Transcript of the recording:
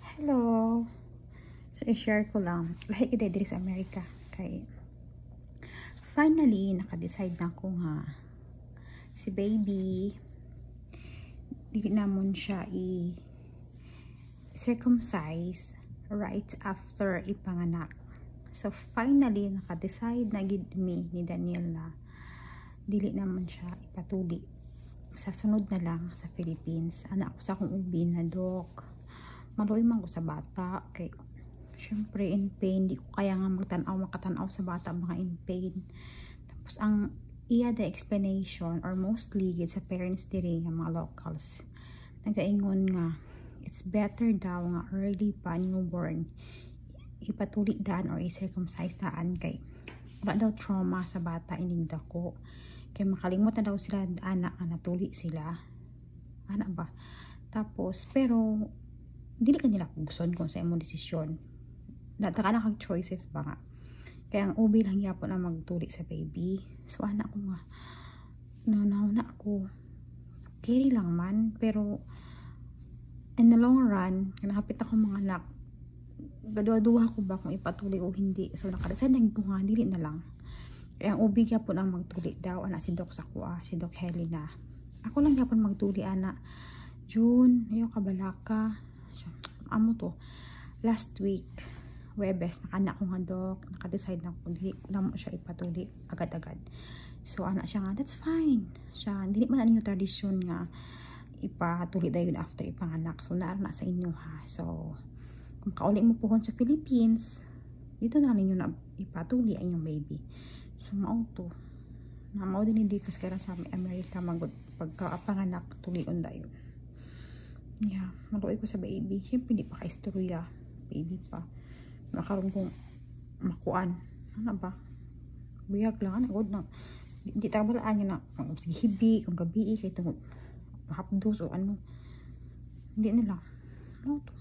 Hello! So, i-share ko lang. Lahi kita diri sa Amerika. Kay, finally, naka-decide na ako nga si baby, dili namon siya i-circumcise right after ipanganak. So, finally, naka-decide na gid me ni Daniel na dili namon siya ipatuli. Sa sunod na lang sa Philippines. Anak ko sa akong ubi na dok. Maluoy man ko sa bata kay syempre in pain, di ko kaya nga makatanaw sa bata mga in pain. Tapos ang the explanation or mostly gid sa parents diri nga mga locals nagaingon nga it's better daw nga early pa newborn ipatuli daan or i-circumcise daan kay wala daw trauma sa bata ining dako kay makalimot na daw sila anak nga natuli sila anak ba. Tapos pero dili kanila gusto kung sa imong desisyon. Nataka na kag choices ba nga. Kaya ang ubi lang yapon na magtuli sa baby. So anak ko nga, na ako. Carry lang man. Pero in the long run, nakapit ako mga anak, gaduha ko ba kung ipatuli o hindi. So nakadeside na ko nga, dili na lang. Kaya ang ubi yapon ang magtuli daw. Anak si Doc Sakwa, si Doc Helena. Ako lang yapon magtuli anak. June, ayaw kabalaka. Amo to last week Webes nakanak ko nga dok, naka-decide na ko dili ko na mo siya ipatuli agad-agad. So anak siya nga that's fine siya, dili man ninyo tradisyon nga ipatuli dayon after ipanganak. So naa na sa inyo ha. So kung kauli mo puhon sa Philippines dito na ninyo na ipatuli ang inyong baby. So mao to na mao din dito sa sa Amerika magud pagkapanganak tulion dayon. Yeah, maluoy ko sa baby. Siyempre, hindi pa ka-istorya. Baby pa. Nakaroon kong makuan. Ano ba? Buyag lang. Ano na. Hindi tabalaan nyo na. Sige, hibi, kung gabi, kaya itong hapdos o ano. Hindi nila. Ano to?